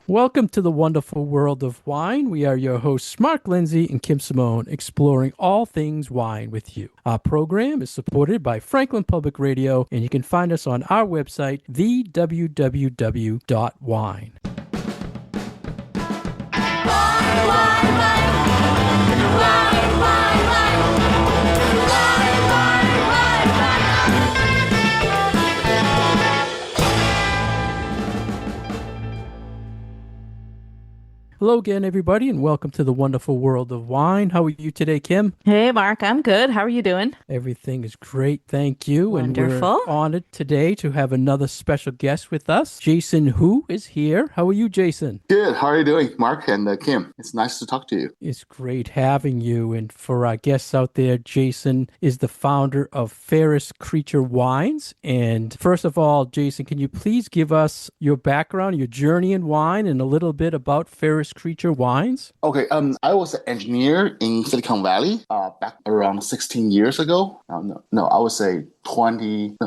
Welcome to the wonderful world of wine. We are your hosts, Mark Lenzi and Kim Simone, exploring all things wine with you. Our program is supported by Franklin Public Radio, and you can find us on our website, thewww.wine. Hello again, everybody, and welcome to the wonderful world of wine. How are you today, Kim? Hey, Mark, I'm good. How are you doing? Everything is great, thank you. Wonderful. And we're honored today to have another special guest with us. Jayson Hu is here. How are you, Jayson? Good. How are you doing, Mark and Kim? It's nice to talk to you. It's great having you. And for our guests out there, Jayson is the founder of Fairest Creature Wines. And first of all, Jayson, can you please give us your background, your journey in wine, and a little bit about Fairest Creature Wines? Okay. I was an engineer in Silicon Valley back around 16 years ago. No, I would say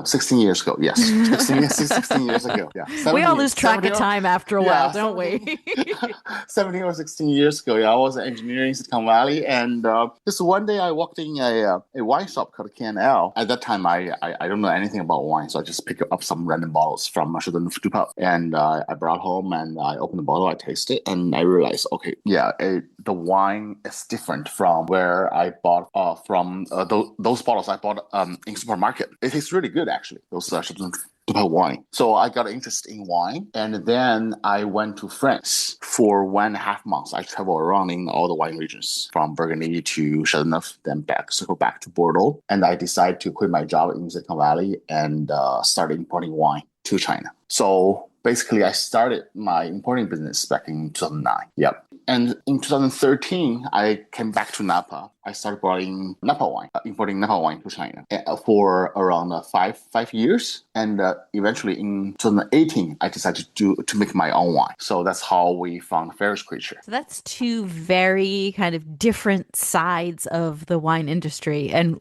16 years ago. Yes, 16 years ago. Yeah. We all lose track of time after a while, don't 17, we? 17 or 16 years ago. Yeah, I was an engineer in Silicon Valley, and just one day I walked in a wine shop called K&L. At that time, I don't know anything about wine, so I just picked up some random bottles from Pub, and I brought home and I opened the bottle, I tasted it, and I realized, okay, the wine is different from where I bought from those bottles I bought in supermarket. It tastes really good, actually. Those wine. So I got interested in wine, and then I went to France for 1.5 months. I traveled around in all the wine regions, from Burgundy to Châteauneuf, then circle back to Bordeaux. And I decided to quit my job in Silicon Valley and started importing wine to China. So basically, I started my importing business back in 2009. Yep. And in 2013, I came back to Napa. I started importing Napa wine to China for around 5 years. And eventually in 2018, I decided to make my own wine. So that's how we found Fairest Creature. So that's two very kind of different sides of the wine industry. And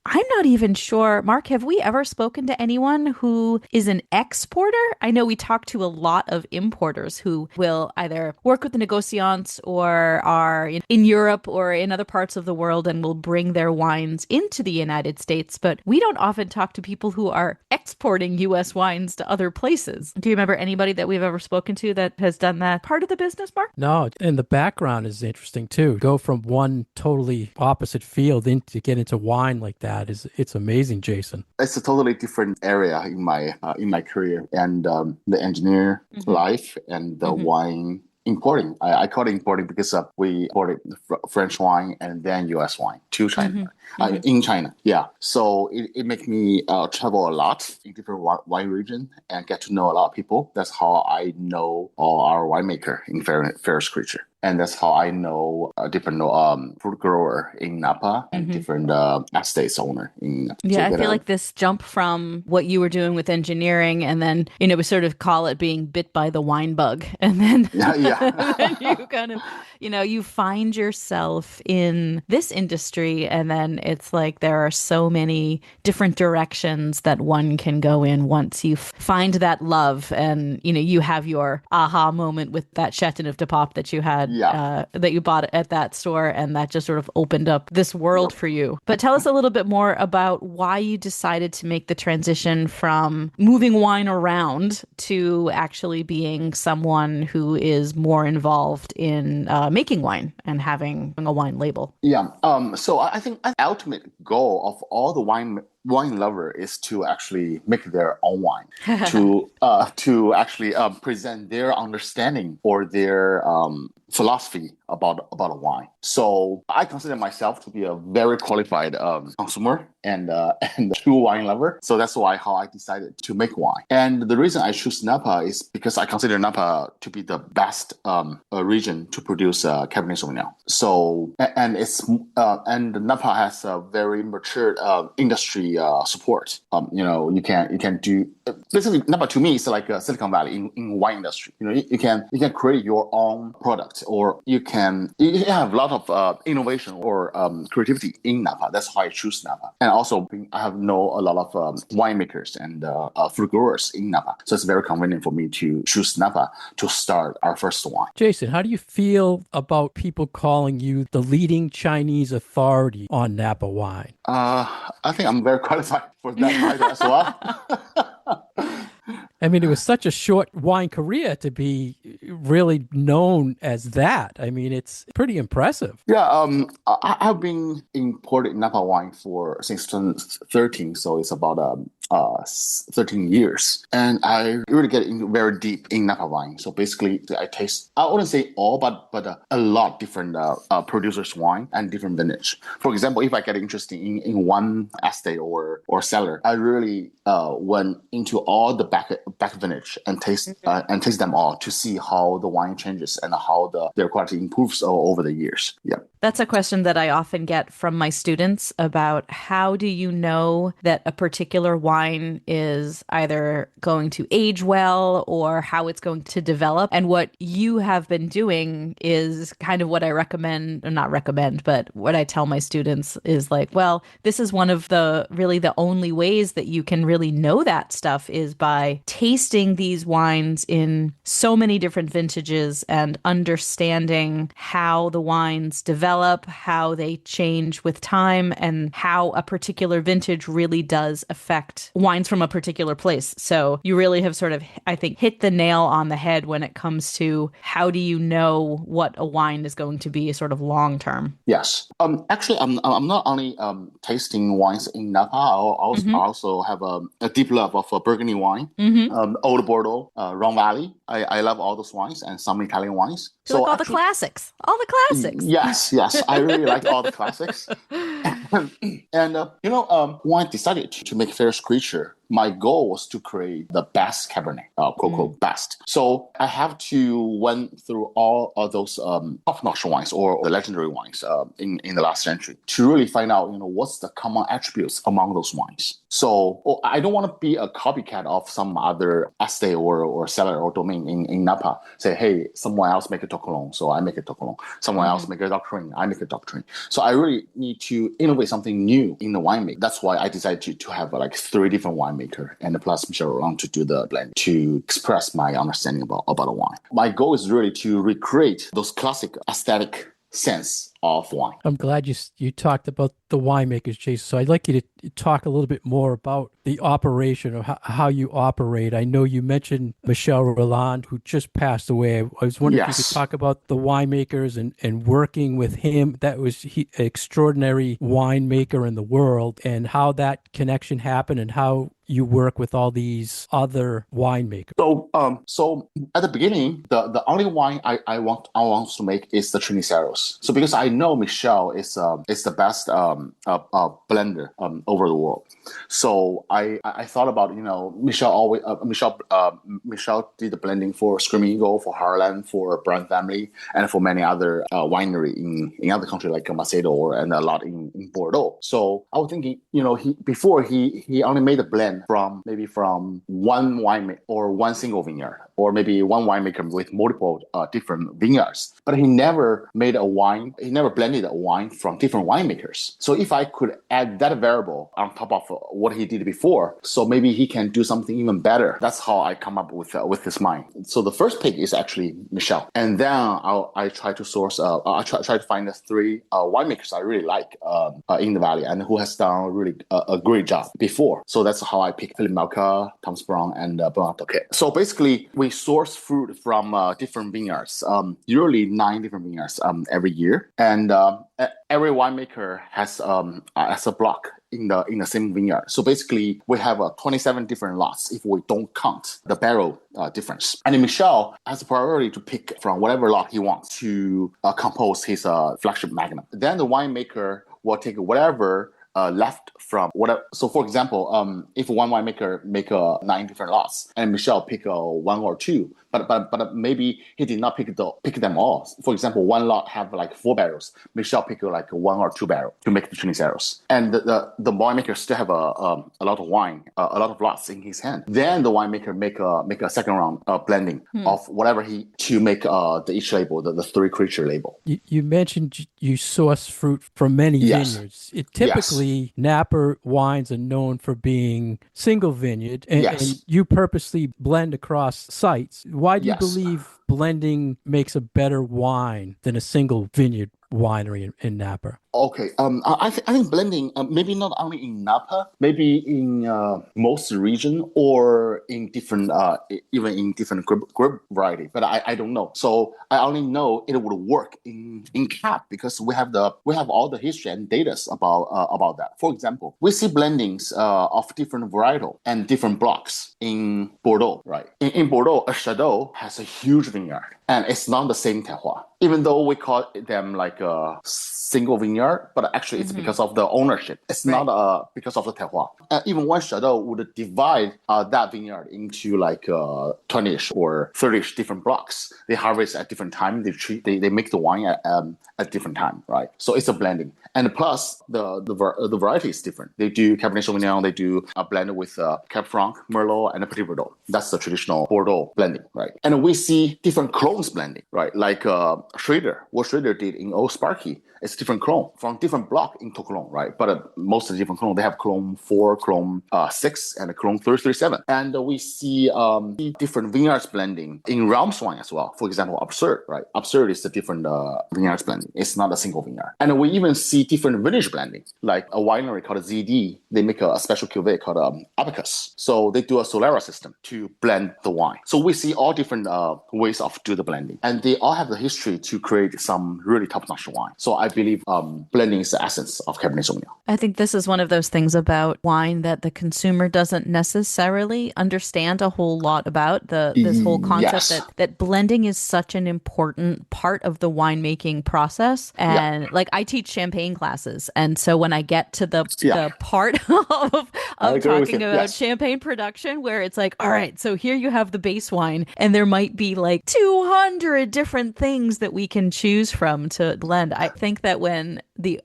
I'm not even sure. Mark, have we ever spoken to anyone who is an exporter? I know we talk to a lot of importers who will either work with the negociants or are in Europe or in other parts of the world and will bring their wines into the United States. But we don't often talk to people who are exporting U.S. wines to other places. Do you remember anybody that we've ever spoken to that has done that part of the business, Mark? No, and the background is interesting too. Go from one totally opposite field to get into wine like that. It's amazing, Jayson. It's a totally different area in my career, and the engineer life and the wine importing. I call it importing because we imported French wine and then U.S. wine to China, in China. Yeah. So it makes me travel a lot in different wine region and get to know a lot of people. That's how I know our winemaker in Fairest Creature. And that's how I know a different fruit grower in Napa and different estates owner in Napa. Yeah, I feel like this jump from what you were doing with engineering, and then, we sort of call it being bit by the wine bug. And then, and then you kind of, you find yourself in this industry, and then it's like there are so many different directions that one can go in once you find that love. And, you have your aha moment with that Châteauneuf de Pop that you had. That you bought at that store, and that just sort of opened up this world for you. But tell us a little bit more about why you decided to make the transition from moving wine around to actually being someone who is more involved in making wine and having a wine label. Yeah. So I think the ultimate goal of all the wine lover is to actually make their own wine, to actually present their understanding or their philosophy about a wine. So I consider myself to be a very qualified consumer and true wine lover. So that's how I decided to make wine. And the reason I choose Napa is because I consider Napa to be the best region to produce Cabernet Sauvignon. So and Napa has a very mature industry support. You can do basically Napa to me is like Silicon Valley in wine industry. You can create your own product, or you can you have a lot of innovation or creativity in Napa. That's why I choose Napa. And also, I have know a lot of winemakers and fruit growers in Napa. So it's very convenient for me to choose Napa to start our first wine. Jayson, how do you feel about people calling you the leading Chinese authority on Napa wine? I think I'm very qualified for that title as well. I mean, it was such a short wine career to be really known as that. I mean, it's pretty impressive. Yeah, I've been importing Napa wine since 2013, so it's about 13 years, and I really get very deep in Napa wine. So basically, I wouldn't say all, but a lot different producers' wine and different vintage. For example, if I get interested in one estate or cellar, I really went into all the back vintage and taste them all to see how the wine changes and how their quality improves over the years. Yeah. That's a question that I often get from my students about how do you know that a particular wine is either going to age well or how it's going to develop. And what you have been doing is kind of what I recommend, or not recommend, but what I tell my students is like, well, this is one of the only ways that you can really know that stuff is by tasting these wines in so many different vintages and understanding how the wines develop, how they change with time, and how a particular vintage really does affect wines from a particular place. So you really have sort of, I think, hit the nail on the head when it comes to how do you know what a wine is going to be sort of long term. Yes. Actually, I'm not only tasting wines in Napa. I also have a deep love of Burgundy wine, Old Bordeaux, Rhone Valley. I love all those wines and some Italian wines. So like all the classics. Yes. I really like all the classics. And when I decided to make Fairest Creature, my goal was to create the best Cabernet, quote, best. So I have to went through all of those top-notch wines or the legendary wines in the last century to really find out, what's the common attributes among those wines. So I don't want to be a copycat of some other estate or cellar or domain in Napa. Say, hey, someone else make a Toccolon, so I make a Toccolon. Someone else make a Doctrine, I make a Doctrine. So I really need to innovate something new in the winemaking. That's why I decided to have like 3 different winemakers and plus Michel Rolland to do the blend to express my understanding about a wine. My goal is really to recreate those classic aesthetic sense of wine. I'm glad you talked about the winemakers, Jayson. So I'd like you to talk a little bit more about the operation or how you operate. I know you mentioned Michel Rolland, who just passed away. I was wondering if you could talk about the winemakers and working with him. That was an extraordinary winemaker in the world, and how that connection happened and how you work with all these other winemakers. So at the beginning, the only wine I want to make is the Triniceros. So because I know Michel is the best blender over the world. So I thought about Michel did the blending for Screaming Eagle, for Harlan, for Brown Family, and for many other winery in other countries like Macedo and a lot in Bordeaux. So I was thinking, he only made a blend from one winemaker or one single vineyard, or maybe one winemaker with multiple different vineyards. But he never made a wine. He never blended a wine from different winemakers. So if I could add that variable on top of what he did before, so maybe he can do something even better. That's how I come up with this mind. So the first pick is actually Michel, and then I try to source. I try to find the 3 winemakers I really like in the valley and who has done really a great job before. So that's how I pick Philip Malka, Thomas Brown, and Bernard Toquet. So basically, we source fruit from different vineyards, usually 9 different vineyards every year, and every winemaker has a block in the same vineyard. So basically, we have 27 different lots if we don't count the barrel difference. And Michel has a priority to pick from whatever lot he wants to compose his flagship magnum. Then the winemaker will take whatever left from whatever. So for example, if one winemaker make 9 different lots and Michel pick one or two, but maybe he did not pick them all. For example, one lot have like 4 barrels. Michel pick like 1 or 2 barrels to make the 20 barrels, and the winemaker still have a lot of wine, a lot of lots in his hand. Then the winemaker make a second round blending of whatever to make the each label, the 3 creature label. You mentioned you source fruit from many vineyards. Typically, Napa wines are known for being single vineyard, and you purposely blend across sites. Why do you believe blending makes a better wine than a single vineyard winery in Napa? Okay. I think blending, maybe not only in Napa, maybe in most region or in different, even in different grape variety. But I don't know. So I only know it would work in Cap because we have all the history and data about that. For example, we see blendings of different varietal and different blocks in Bordeaux, right? In Bordeaux, a Chateau has a huge vineyard, and it's not the same terroir. Even though we call them like a single vineyard, but actually it's because of the ownership. It's not because of the terroir. Even one Chateau would divide that vineyard into like 20ish or 30ish different blocks. They harvest at different time. They make the wine at different time, right? So it's a blending. And plus the variety is different. They do Cabernet Sauvignon. They do a blend with Cab Franc, Merlot, and a Petit Verdot. That's the traditional Bordeaux blending, right? And we see different clones blending, right? Like Schrader, what Schrader did in Old Sparky. It's different clone from different block into clone, right? But most of the different clone, they have clone 4, clone 6, and a clone 337. And we see different vineyards blending in Realms wine as well. For example, Absurd, right? Absurd is a different vineyards blending. It's not a single vineyard. And we even see different vintage blending, like a winery called ZD. They make a special cuvee called Abacus. So they do a Solera system to blend the wine. So we see all different ways of do the blending. And they all have the history to create some really top-notch wine. So I believe blending is the essence of Cabernet Sauvignon. I think this is one of those things about wine that the consumer doesn't necessarily understand a whole lot about. This whole concept that blending is such an important part of the winemaking process. And like I teach champagne classes, and so when I get to the part of talking about champagne production, where it's like, all right, so here you have the base wine, and there might be like 200 different things that we can choose from to blend. I think that when the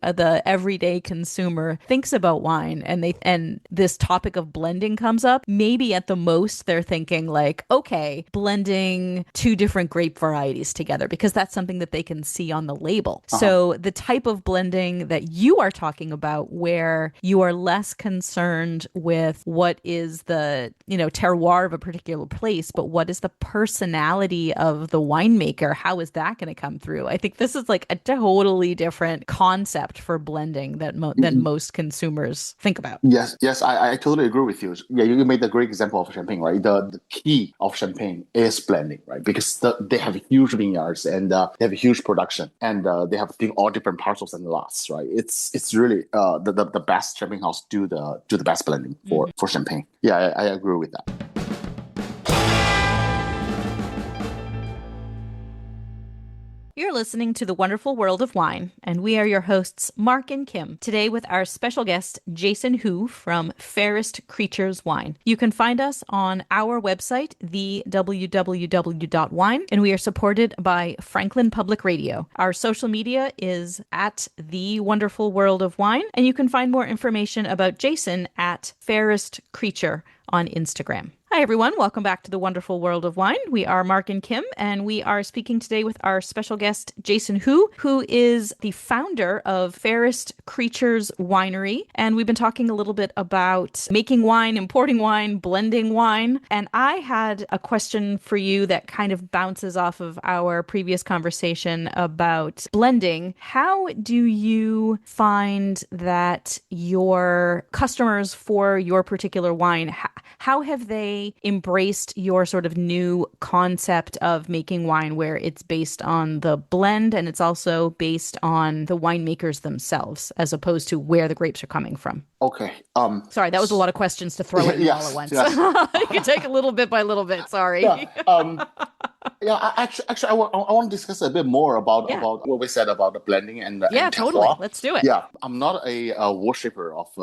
everyday consumer thinks about wine and this topic of blending comes up, maybe at the most they're thinking like, okay, blending 2 different grape varieties together, because that's something that they can see on the label. So the type of blending that you are talking about, where you are less concerned with what is the terroir of a particular place, but what is the personality of the winemaker, how is that going to come through? I think this is like a totally different concept for blending than most consumers think about. Yes, I totally agree with you. Yeah, you made a great example of champagne, right? The key of champagne is blending, right? Because they have huge vineyards and they have a huge production, and they have all different parcels and lots, right? It's really the best champagne house do the best blending for champagne. Yeah, I agree with that. You're listening to The Wonderful World of Wine, and we are your hosts, Mark and Kim, today with our special guest, Jayson Hu from Fairest Creatures Wine. You can find us on our website, thewww.wine, and we are supported by Franklin Public Radio. Our social media is at The Wonderful World of Wine, and you can find more information about Jayson at Fairest Creature on Instagram. Hi, everyone. Welcome back to The Wonderful World of Wine. We are Mark and Kim, and we are speaking today with our special guest, Jayson Hu, who is the founder of Fairest Creatures Winery. And we've been talking a little bit about making wine, importing wine, blending wine. And I had a question for you that kind of bounces off of our previous conversation about blending. How do you find that your customers for your particular wine, how have they embraced your sort of new concept of making wine, where it's based on the blend and it's also based on the winemakers themselves, as opposed to where the grapes are coming from? Okay. Sorry, that was a lot of questions to throw at you all at once. You can take a little bit by little bit. Sorry. Actually, I want to discuss a bit more about Yeah. what we said about the blending and Yeah, and totally. terroir. Let's do it. Yeah, I'm not a worshiper of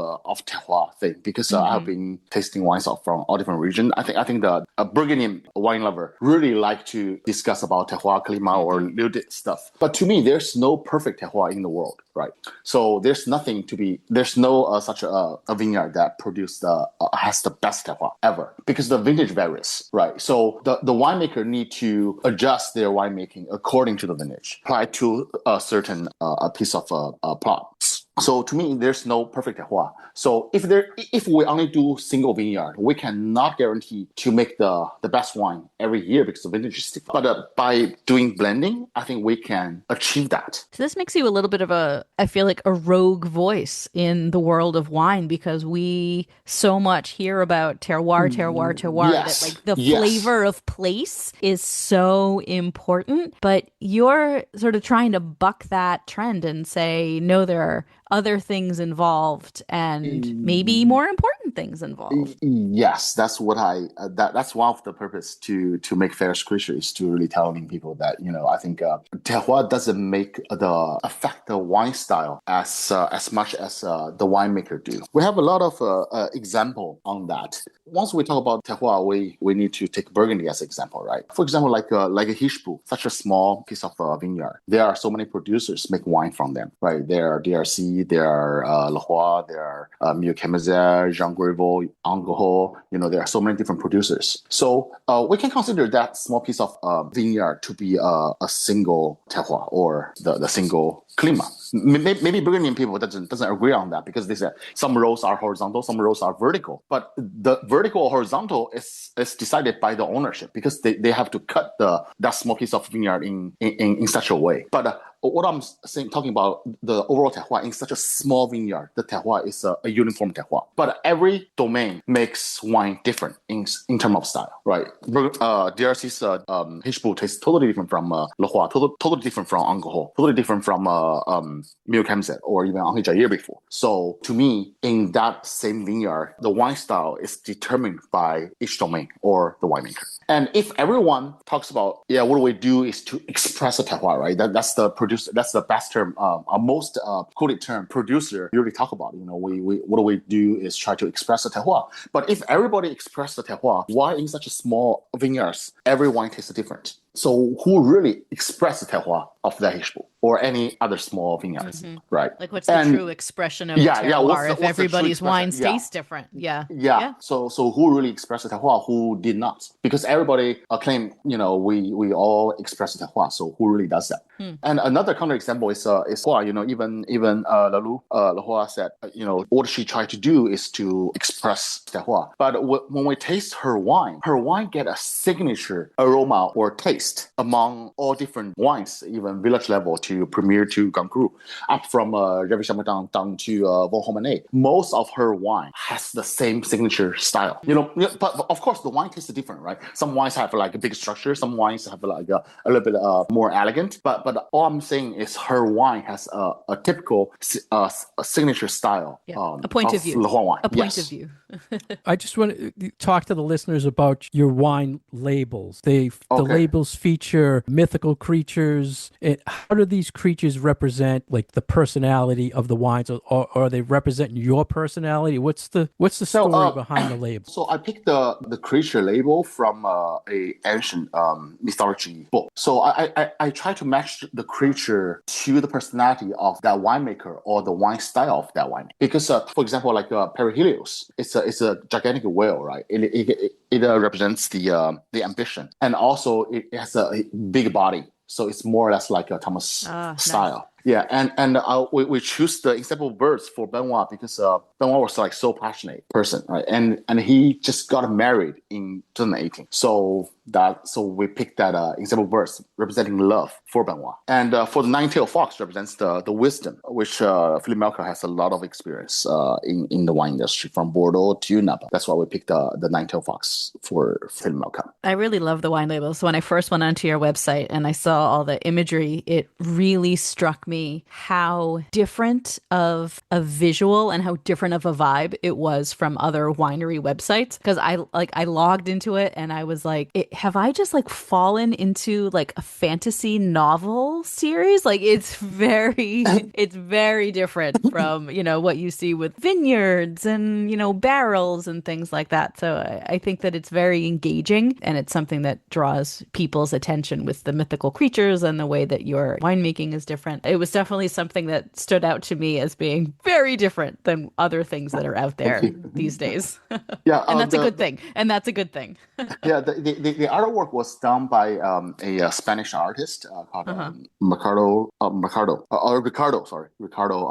terroir thing because I've been tasting wines from all different regions. I think the Burgundian wine lover really like to discuss about terroir, climat, or little bit stuff. But to me, there's no perfect terroir in the world, right? So there's no such a vineyard that has the best terroir ever because the vintage varies, right? So the winemaker need to adjust their winemaking according to the vintage, apply to a certain piece of plot. So to me, there's no perfect terroir. So if we only do single vineyard, we cannot guarantee to make the best wine every year because the vintage is different. But by doing blending, I think we can achieve that. So this makes you a little bit of I feel like a rogue voice in the world of wine because we so much hear about terroir, Yes. that like the Yes. flavor of place is so important. But you're sort of trying to buck that trend and say, no, there are other things involved and maybe more important things involved. Yes, that's what that's one of the purpose to make Fairest Creature is to really telling people that I think terroir doesn't affect the wine style as much as the winemaker do. We have a lot of example on that. Once we talk about terroir, we need to take Burgundy as an example, right? For example, like a Hichbu, such a small piece of vineyard. There are so many producers make wine from them, right? There are DRC, there are Leroy, there are Mieux Jean Griveau, Angoho. There are so many different producers. So we can consider that small piece of vineyard to be a single terroir or the single climat. Maybe Burgundian people doesn't agree on that because they say some rows are horizontal, some rows are vertical. But the vertical or horizontal is decided by the ownership because they have to cut that small piece of vineyard in such a way. But what I'm talking about the overall terroir in such a small vineyard, the terroir is a uniform terroir. But every domain makes wine different in terms of style, right? DRC's Hichbu tastes totally different from Leroy, totally different from Angoho, totally different from Mieux or even Henri Jair before. So to me, in that same vineyard, the wine style is determined by each domain or the winemaker. And if everyone talks about, what we do is to express a terroir, right? That's the producer. That's the best term, most quoted term. Producer usually talk about. What we do is try to express a terroir. But if everybody express the terroir, why in such a small vineyards, every wine tastes different? So who really express the terroir of the Hichbu or any other small vineyards, right? Like what's the true expression of terroir if everybody's wines taste different? Yeah. So who really expressed the terroir? Who did not? Because everybody claim we all express the terroir. So who really does that? And another counter example is even Leroy said what she tried to do is to express terroir. But when we taste her wine get a signature aroma or taste among all different wines, even village level to Premier to Grand Cru, up from Révé Chambertin down to Von Romanet. Most of her wine has the same signature style. But of course the wine tastes different, right? Some wines have like a big structure, some wines have like a little bit more elegant. But all I'm saying is her wine has a typical signature style. A point of view. Wine. A point of view. I just want to talk to the listeners about your wine labels. The labels feature mythical creatures. How do these creatures represent like the personality of the wines, or they represent your personality? What's the story behind the label? So I picked the creature label from a ancient mythology book. So I try to match the creature to the personality of that winemaker or the wine style of that winemaker. Because for example, like Perihelios, it's a gigantic whale, right? It represents the ambition, and also it has a big body, so it's more or less like a Thomas style. Nice. Yeah, and we choose the example birds for Benoit because Benoit was like so passionate person, right? And he just got married in 2018. So we picked that example birds representing love for Benoit. And for the nine-tailed fox represents the wisdom, which Philippe Melka has a lot of experience in the wine industry from Bordeaux to Napa. That's why we picked the nine-tailed fox for Philippe Melka. I really love the wine labels. When I first went onto your website and I saw all the imagery, it really struck me me how different of a visual and how different of a vibe it was from other winery websites. Because I logged into it and I was like, have I just like fallen into like a fantasy novel series? Like it's very different from, what you see with vineyards and, barrels and things like that. So I think that it's very engaging, and it's something that draws people's attention with the mythical creatures and the way that your winemaking is different. It was definitely something that stood out to me as being very different than other things that are out there these days. Yeah, And that's a good thing. And that's a good thing. Yeah, the artwork was done by a Spanish artist called Ricardo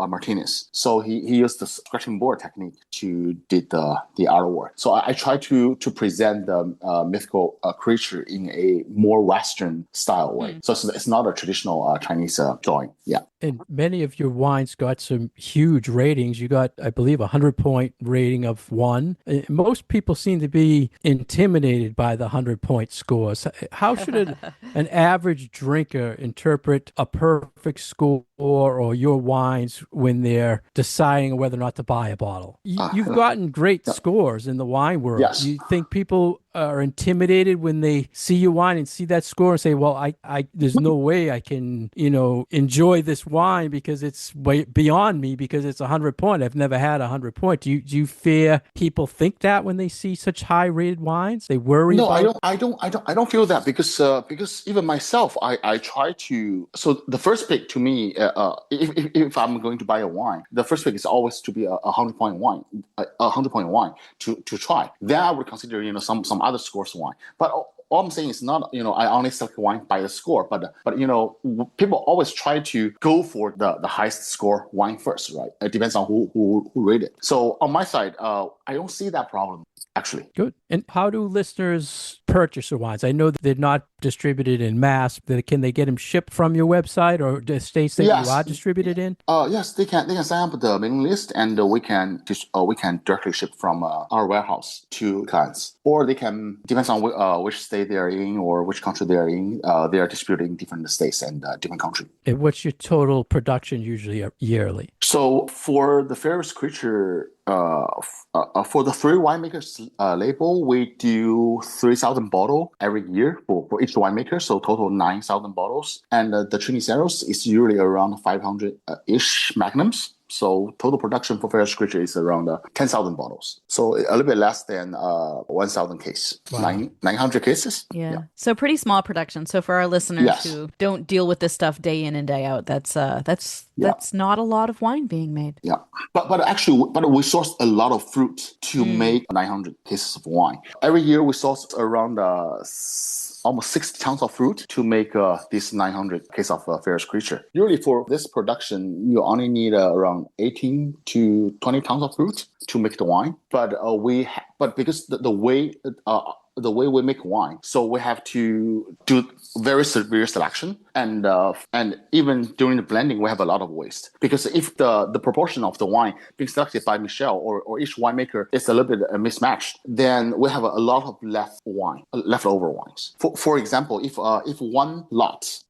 Martinez. So he used the scratching board technique to did the artwork. So I try to present the mythical creature in a more Western style way. So it's not a traditional Chinese drawing. Yeah. And many of your wines got some huge ratings. You got, I believe, a 100-point rating of 1. Most people seem to be intimidated by the 100-point scores. How should an average drinker interpret a perfect score or your wines when they're deciding whether or not to buy a bottle? You've gotten great scores in the wine world. Yes. Do you think people are intimidated when they see your wine and see that score and say, well, I there's no way I can, enjoy this wine because it's way beyond me because it's 100 point. I've never had 100 point. Do you fear people think that when they see such high rated wines? They worry No, about I don't feel that because even myself, I try to. So the first pick to me, if I'm going to buy a wine, the first pick is always to be a 100-point wine, a 100-point wine to try. Then I would consider some other scores wine, but all I'm saying is not, I only select wine by the score, but people always try to go for the highest score wine first, right? It depends on who rate it. So on my side, I don't see that problem, actually. Good. And how do listeners purchase your wines? I know that they're not distributed in mass. Can they get them shipped from your website or the states that you are distributed in? Yes, they can sign up the mailing list, and we can directly ship from our warehouse to clients, or they can, depends on which state they are in or which country they are in. They are distributed in different states and different countries. And what's your total production usually yearly? So for the Fairest Creature, for the 3 winemakers label, we do 3,000 bottles every year for each winemaker, so total 9,000 bottles. And the Triniceros is usually around 500-ish magnums. So total production for Fairest Creature is around 10,000 bottles. So a little bit less than 1,000 cases. Wow. 900 cases. Yeah. So pretty small production. So for our listeners who don't deal with this stuff day in and day out, that's not a lot of wine being made. Yeah. But we source a lot of fruit to make 900 cases of wine. Every year we source around almost 60 tons of fruit to make this 900 case of Fairest Creature. Usually for this production, you only need around 18 to 20 tons of fruit to make the wine. But because the way we make wine, so we have to do very severe selection, and even during the blending, we have a lot of waste, because if the proportion of the wine being selected by Michel or each winemaker is a little bit mismatched, then we have a lot of leftover wines. For example, if one lot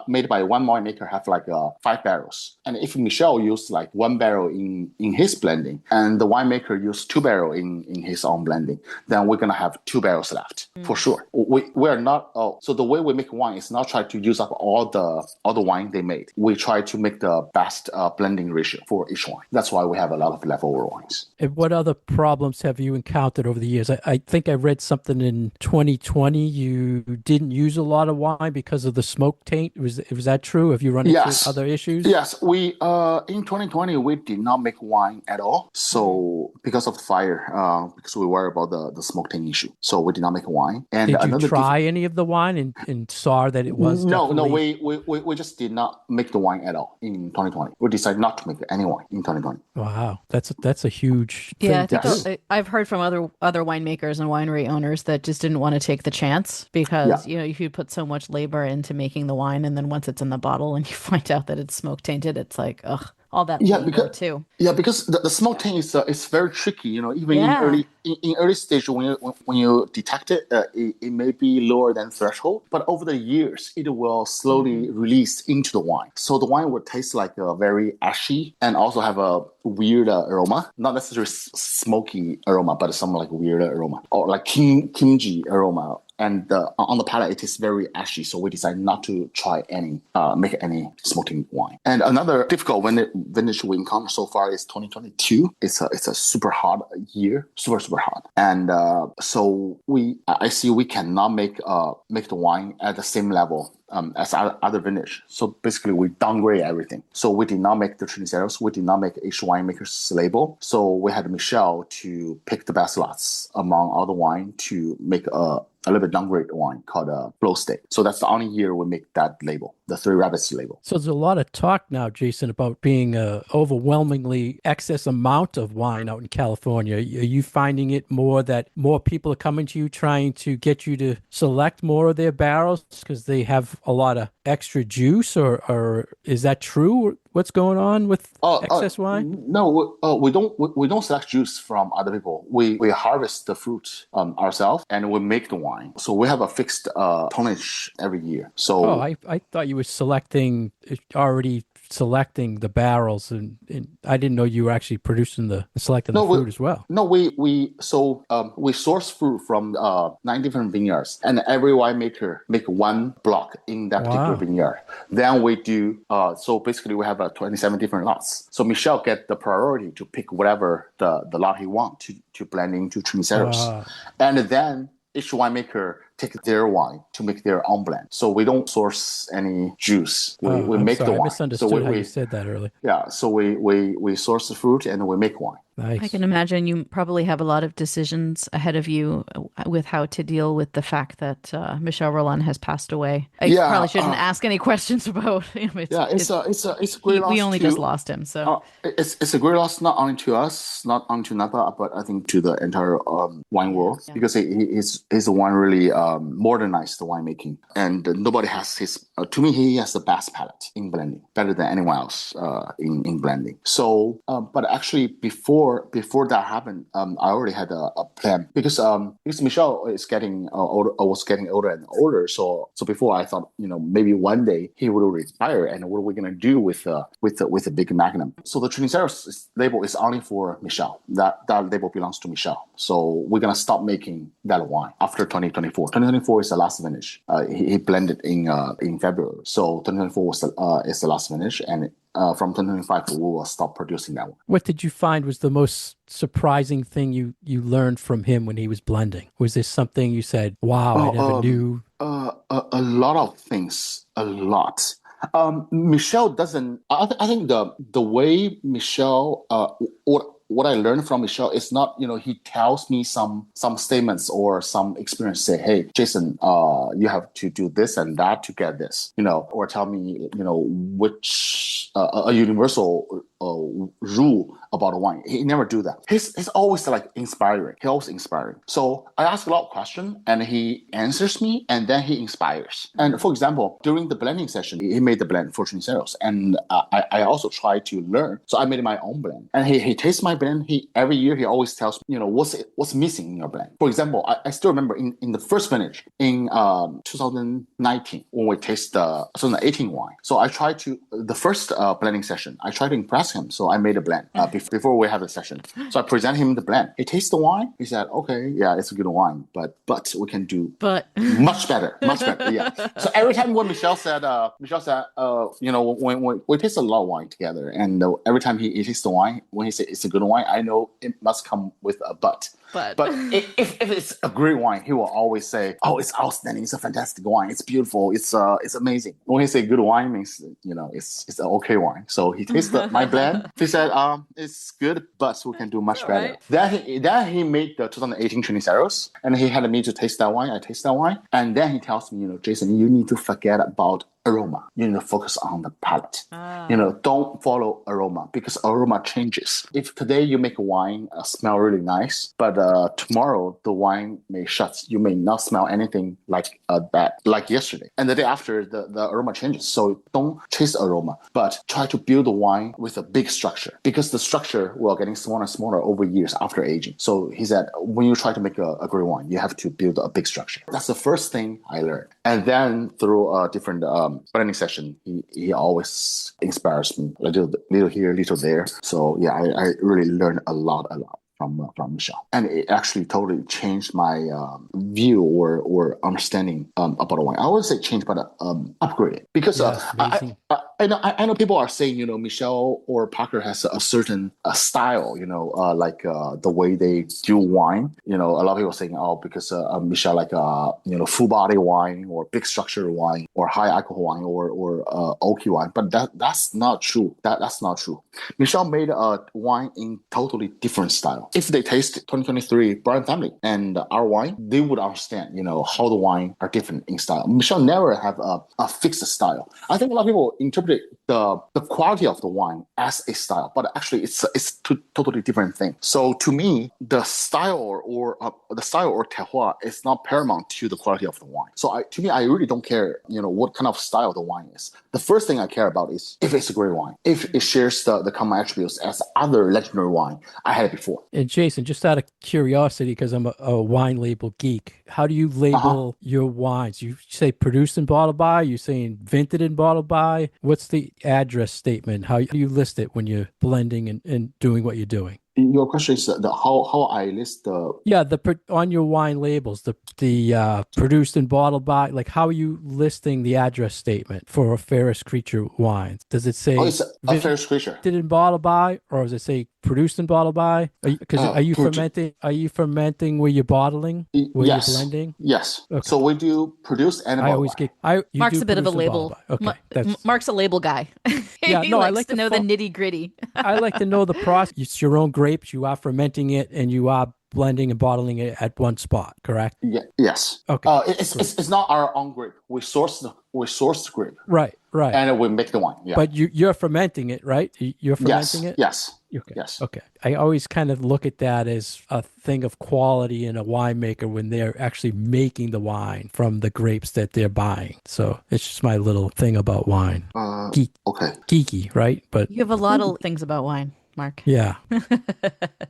made by one winemaker have like 5 barrels, and if Michel used like 1 barrel in his blending, and the winemaker used 2 barrels in his own blending, then we're gonna have 2 barrels left for sure. We're not. So the way we make wine is not try to use up all the wine they made. We try to make the best blending ratio for each wine. That's why we have a lot of leftover wines. And what other problems have you encountered over the years? I think I read something in 2020. You didn't use a lot of wine because of the smoke taint. Was that true? Have you run into other issues? Yes, we in 2020 we did not make wine at all. So because of the fire, because we worry about the smoke taint issue, so we did not make wine. And did you try any of the wine and saw that it was no, we just did not make the wine at all in 2020. We decided not to make any wine in 2020. Wow, that's a huge thing. Yeah, I think I've heard from other winemakers and winery owners that just didn't want to take the chance because if you put so much labor into making the wine and then once it's in the bottle and you find out that it's smoke tainted, it's like, ugh. all that Yeah, labor too. because the smoke tank is very tricky. Even Yeah. in early stage when you detect it, it may be lower than threshold, but over the years it will slowly release into the wine. So the wine will taste like a very ashy and also have a weird aroma, not necessarily smoky aroma, but some like weird aroma or like kimchi aroma. And on the palate, it is very ashy, so we decided not to try make any smoking wine. And another difficult vintage we encountered so far is 2022. It's a super hot year, super hot, and so I see we cannot make the wine at the same level as other vintage. So basically, we downgrade everything. So we did not make the Triniceros. We did not make each winemaker's label. So we had Michel to pick the best lots among all the wine to make a little bit downgrade wine called Flow State. So that's the only year we make that label, the Three Rabbits label. So there's a lot of talk now, Jayson, about being a overwhelmingly excess amount of wine out in California. Are you finding it more that more people are coming to you trying to get you to select more of their barrels because they have a lot of extra juice, or is that true? What's going on with excess wine? No, we don't select juice from other people. We harvest the fruit ourselves and we make the wine. So we have a fixed tonnage every year. So I thought you were already selecting the barrels, and I didn't know you were actually producing selecting the fruit as well. No, we source fruit from 9 different vineyards, and every winemaker make one block in that particular vineyard. Then we do so basically we have 27 different lots. So Michel get the priority to pick whatever the lot he want to blend into Triniceros, and then each winemaker take their wine to make their own blend. So we don't source any juice. We make the wine. I misunderstood how you said that earlier. Yeah, so we source the fruit and we make wine. Nice. I can imagine you probably have a lot of decisions ahead of you with how to deal with the fact that Michel Rolland has passed away. I probably shouldn't ask any questions about him. It's a great loss. We only just lost him, so it's a great loss not only to us, not only to Napa, but I think to the entire wine world because he's the one really modernized the winemaking, and nobody has his. To me, he has the best palate in blending, better than anyone else in blending. So, but actually before that happened, I already had a plan because Michel is getting was getting older and older. So before I thought maybe one day he will retire, and what are we gonna do with a big Magnum? So the Triniceros label is only for Michel. That label belongs to Michel. So we're gonna stop making that wine after 2024. 2024 is the last vintage. He blended in February. So 2024 is the last vintage, and from 2025 we will stop producing that one. What did you find was the most surprising thing you learned from him when he was blending? Was there something you said, "Wow, I never knew"? A lot of things. A lot. Michel doesn't. I think the way Michel what I learned from Michel is not, he tells me some statements or some experience, say, hey, Jayson, you have to do this and that to get this, or tell me, which a universal rule about wine. He never do that. He's always like inspiring. He's always inspiring. So I ask a lot of questions and he answers me and then he inspires. And for example, during the blending session, he made the blend for Triniceros, and I also try to learn. So I made my own blend, and he tastes my blend. Every year he always tells me, what's missing in your blend. For example, I still remember in the first vintage in 2019 when we taste the 2018 wine. So I tried to the first blending session. I tried to impress him, so I made a blend before we have the session. So I present him the blend. He tastes the wine. He said, "Okay, yeah, it's a good wine, but we can do much better, much better." Yeah. So every time when Michel said, when we taste a lot of wine together, and every time he tastes the wine, when he says it's a good wine, I know it must come with a but. But if it's a great wine, he will always say, "Oh, it's outstanding. It's a fantastic wine. It's beautiful. It's amazing." When he say good wine, means it's an okay wine. So he tasted my blend. He said, "It's good, but we can do much better." Right. Then he made the 2018 Triniceros, and he had me to taste that wine. I taste that wine, and then he tells me, "Jayson, you need to forget about aroma. You need to focus on the palate. Don't follow aroma because aroma changes. If today you make a wine smell really nice, but tomorrow the wine may shut. You may not smell anything like that, like yesterday. And the day after, the aroma changes. So don't chase aroma, but try to build a wine with a big structure because the structure will getting smaller and smaller over years after aging. So he said, when you try to make a great wine, you have to build a big structure. That's the first thing I learned. And then through a different blending session, he always inspires me. A little here, little there. So yeah, I really learned a lot from Michel, and it actually totally changed my view or understanding about wine. I would say change, but upgrade it because I know people are saying Michel or Parker has a certain style, like the way they do wine. A lot of people are saying because Michel like full body wine or big structure wine or high alcohol wine or oaky wine, but that's not true. That's not true. Michel made a wine in totally different style. If they taste 2023 Brian Family and our wine, they would understand, how the wine are different in style. Michel never have a fixed style. I think a lot of people interpret the quality of the wine as a style, but actually it's two totally different thing. So to me, the style or terroir is not paramount to the quality of the wine. So to me, I really don't care, what kind of style the wine is. The first thing I care about is if it's a great wine, if it shares the common attributes as other legendary wine I had before. And Jayson, just out of curiosity, because I'm a wine label geek, how do you label your wines? You say produced and bottled by? You saying vinted and bottled by? What's the address statement? How do you list it when you're blending and doing what you're doing? Your question is how I list the on your wine labels the produced and bottled by, like how are you listing the address statement for a Fairest Creature wines? Does it say it's a Fairest Creature vinted and bottled by, or does it say produced and bottled by? Are you fermenting? Are you fermenting where you're bottling? Where you're blending? Yes. Okay. So we do produced and bottled. Mark's a bit of a label. Okay, Mark's a label guy. Yeah, he likes to know the nitty gritty. I like to know the process. It's your own grapes. You are fermenting it, and you are blending and bottling it at one spot. Correct? Yeah. Yes. Okay. It's not our own grape. We source the grape. Right. And we make the wine. Yeah. But you're fermenting it, right? You're fermenting it. Yes. Okay. Yes. Okay. I always kind of look at that as a thing of quality in a winemaker when they're actually making the wine from the grapes that they're buying. So it's just my little thing about wine. Okay. Geeky, right? But you have a lot of things about wine, Mark. Yeah.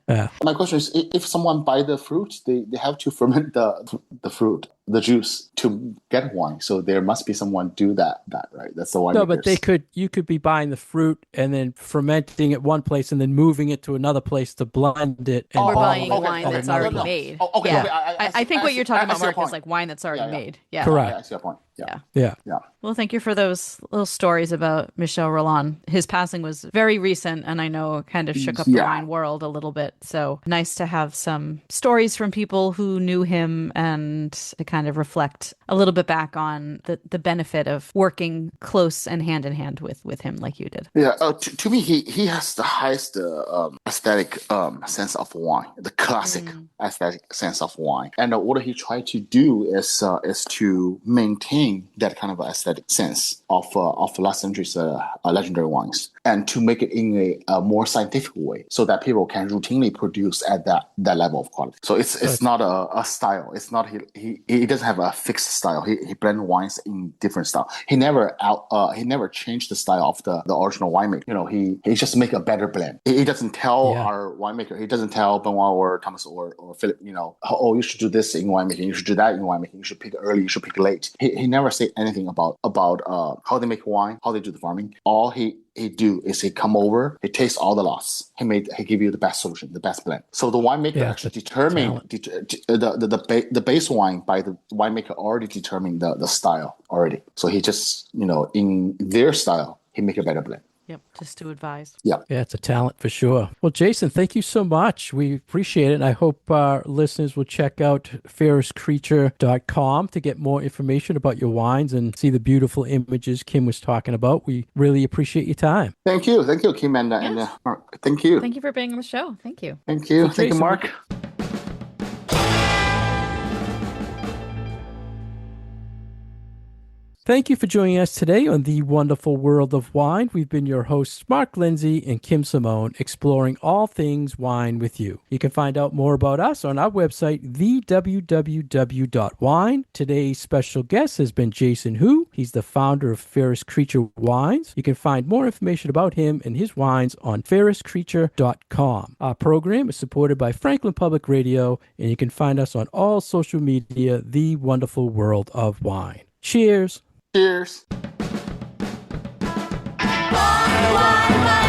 Yeah. My question is, if someone buy the fruit, they have to ferment the fruit, the juice to get wine. So there must be someone do that, right? That's the wine. No, but you could be buying the fruit and then fermenting it one place and then moving it to another place to blend it. And or buying wine that's already made. Okay. Yeah. I think what you're talking about, Mark, is like wine that's already made. Yeah. Correct. I see your point. Yeah. Well, thank you for those little stories about Michel Rolland. His passing was very recent, and I know it kind of shook up the wine world a little bit. So nice to have some stories from people who knew him and to kind of reflect a little bit back on the benefit of working close and hand in hand with him like you did. Yeah. To me, he has the highest aesthetic sense of wine, the classic aesthetic sense of wine. And what he tried to do is to maintain that kind of aesthetic sense of last century's legendary wines, and to make it in a more scientific way, so that people can routinely produce at that level of quality. So it's not a style. It's not he doesn't have a fixed style. He blends wines in different style. He never changed the style of the original winemaker. He just make a better blend. He doesn't tell our winemaker. He doesn't tell Benoit or Thomas or Philip. You should do this in winemaking. You should do that in winemaking. You should pick early. You should pick late. He never say anything about how they make wine, how they do the farming. All he do is he come over, he tastes all the lots. He give you the best solution, the best blend. So the winemaker actually determine the base wine by the winemaker already determined the style already. So he just in their style he make a better blend. Yep, just to advise. Yeah, it's a talent for sure. Well, Jayson, thank you so much. We appreciate it. And I hope our listeners will check out fairestcreature.com to get more information about your wines and see the beautiful images Kim was talking about. We really appreciate your time. Thank you, Kim, and Mark. Thank you. Thank you for being on the show. Thank you. Thank you, Thank you, Mark. Thank you for joining us today on The Wonderful World of Wine. We've been your hosts, Mark Lenzi and Kim Simone, exploring all things wine with you. You can find out more about us on our website, thewww.wine. Today's special guest has been Jayson Hu. He's the founder of Fairest Creature Wines. You can find more information about him and his wines on fairestcreature.com. Our program is supported by Franklin Public Radio, and you can find us on all social media, The Wonderful World of Wine. Cheers. Cheers. Wine, wine, wine.